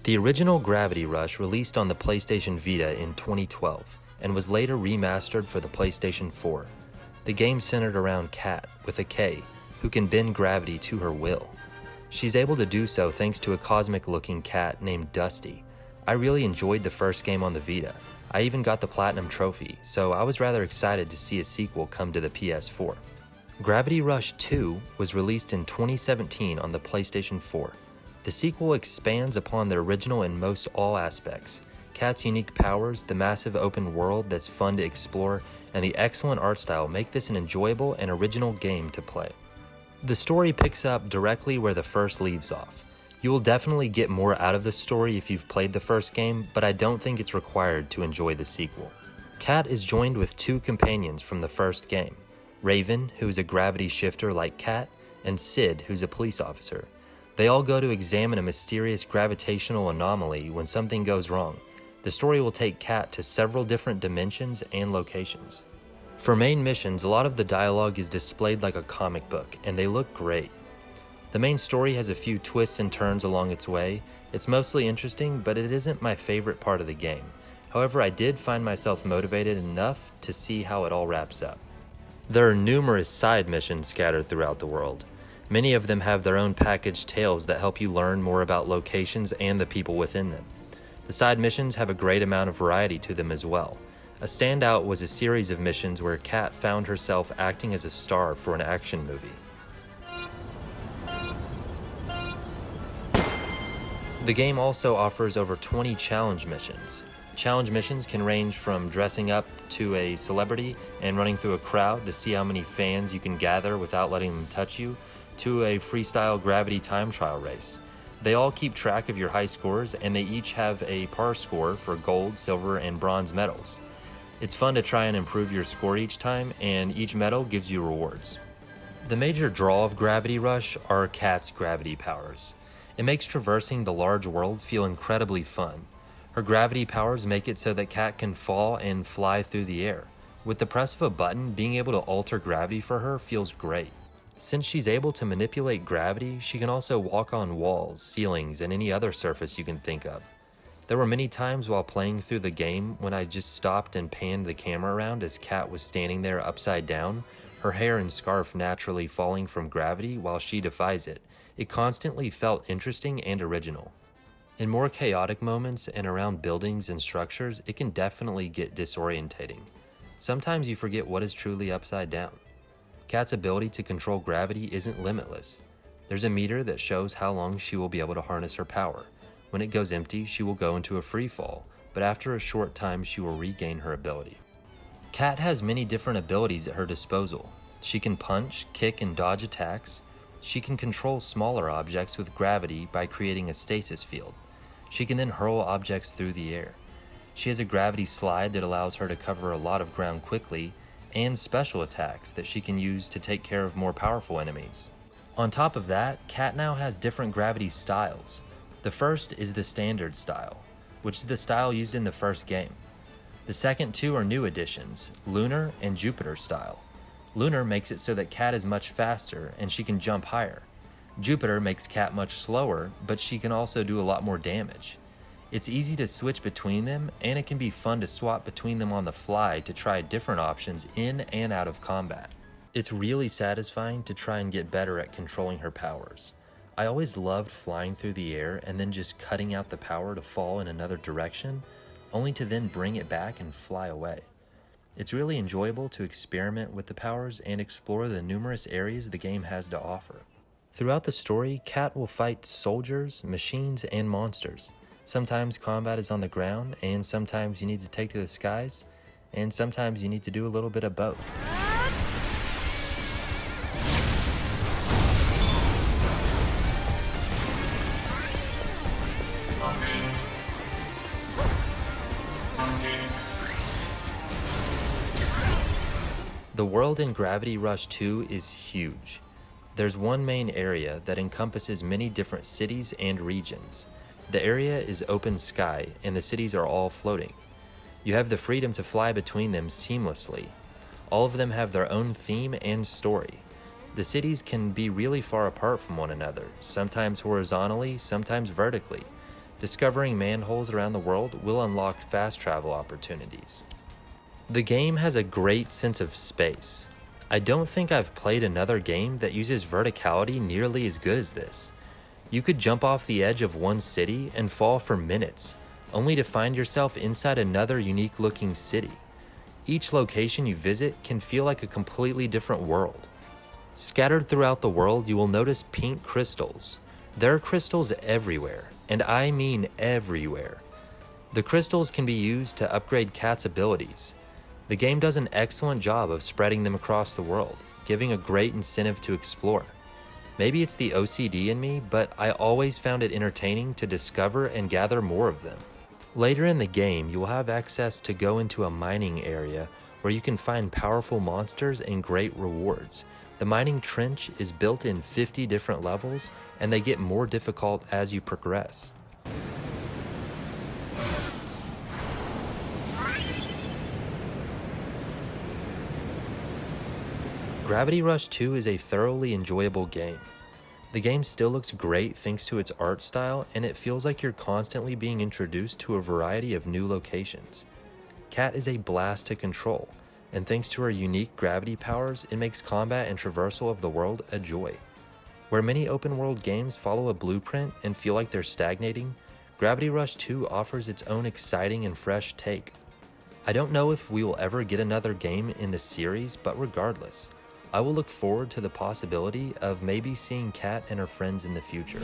The original Gravity Rush released on the PlayStation Vita in 2012 and was later remastered for the PlayStation 4. The game centered around Kat, with a K, who can bend gravity to her will. She's able to do so thanks to a cosmic-looking cat named Dusty. I really enjoyed the first game on the Vita. I even got the Platinum Trophy, so I was rather excited to see a sequel come to the PS4. Gravity Rush 2 was released in 2017 on the PlayStation 4. The sequel expands upon the original in most all aspects. Kat's unique powers, the massive open world that's fun to explore, and the excellent art style make this an enjoyable and original game to play. The story picks up directly where the first leaves off. You will definitely get more out of the story if you've played the first game, but I don't think it's required to enjoy the sequel. Kat is joined with two companions from the first game, Raven, who is a gravity shifter like Kat, and Sid, who's a police officer. They all go to examine a mysterious gravitational anomaly when something goes wrong. The story will take Kat to several different dimensions and locations. For main missions, a lot of the dialogue is displayed like a comic book, and they look great. The main story has a few twists and turns along its way. It's mostly interesting, but it isn't my favorite part of the game. However, I did find myself motivated enough to see how it all wraps up. There are numerous side missions scattered throughout the world. Many of them have their own packaged tales that help you learn more about locations and the people within them. The side missions have a great amount of variety to them as well. A standout was a series of missions where Kat found herself acting as a star for an action movie. The game also offers over 20 challenge missions. Challenge missions can range from dressing up to a celebrity and running through a crowd to see how many fans you can gather without letting them touch you, to a freestyle gravity time trial race. They all keep track of your high scores, and they each have a par score for gold, silver, and bronze medals. It's fun to try and improve your score each time, and each medal gives you rewards. The major draw of Gravity Rush are Kat's gravity powers. It makes traversing the large world feel incredibly fun. Her gravity powers make it so that Kat can fall and fly through the air. With the press of a button, being able to alter gravity for her feels great. Since she's able to manipulate gravity, she can also walk on walls, ceilings, and any other surface you can think of. There were many times while playing through the game when I just stopped and panned the camera around as Kat was standing there upside down, her hair and scarf naturally falling from gravity while she defies it. It constantly felt interesting and original. In more chaotic moments and around buildings and structures, it can definitely get disorientating. Sometimes you forget what is truly upside down. Kat's ability to control gravity isn't limitless. There's a meter that shows how long she will be able to harness her power. When it goes empty, she will go into a free fall, but after a short time she will regain her ability. Kat has many different abilities at her disposal. She can punch, kick, and dodge attacks. She can control smaller objects with gravity by creating a stasis field. She can then hurl objects through the air. She has a gravity slide that allows her to cover a lot of ground quickly, and special attacks that she can use to take care of more powerful enemies. On top of that, Kat now has different gravity styles. The first is the standard style, which is the style used in the first game. The second two are new additions, Lunar and Jupiter style. Lunar makes it so that Kat is much faster and she can jump higher. Jupiter makes Kat much slower, but she can also do a lot more damage. It's easy to switch between them, and it can be fun to swap between them on the fly to try different options in and out of combat. It's really satisfying to try and get better at controlling her powers. I always loved flying through the air and then just cutting out the power to fall in another direction, only to then bring it back and fly away. It's really enjoyable to experiment with the powers and explore the numerous areas the game has to offer. Throughout the story, Kat will fight soldiers, machines, and monsters. Sometimes combat is on the ground, and sometimes you need to take to the skies, and sometimes you need to do a little bit of both. The world in Gravity Rush 2 is huge. There's one main area that encompasses many different cities and regions. The area is open sky, and the cities are all floating. You have the freedom to fly between them seamlessly. All of them have their own theme and story. The cities can be really far apart from one another, sometimes horizontally, sometimes vertically. Discovering manholes around the world will unlock fast travel opportunities. The game has a great sense of space. I don't think I've played another game that uses verticality nearly as good as this. You could jump off the edge of one city and fall for minutes, only to find yourself inside another unique looking city. Each location you visit can feel like a completely different world. Scattered throughout the world, you will notice pink crystals. There are crystals everywhere, and I mean everywhere. The crystals can be used to upgrade Kat's abilities. The game does an excellent job of spreading them across the world, giving a great incentive to explore. Maybe it's the OCD in me, but I always found it entertaining to discover and gather more of them. Later in the game, you will have access to go into a mining area where you can find powerful monsters and great rewards. The mining trench is built in 50 different levels, and they get more difficult as you progress. Gravity Rush 2 is a thoroughly enjoyable game. The game still looks great thanks to its art style, and it feels like you're constantly being introduced to a variety of new locations. Kat is a blast to control, and thanks to her unique gravity powers, it makes combat and traversal of the world a joy. Where many open world games follow a blueprint and feel like they're stagnating, Gravity Rush 2 offers its own exciting and fresh take. I don't know if we will ever get another game in the series, but regardless, I will look forward to the possibility of maybe seeing Kat and her friends in the future.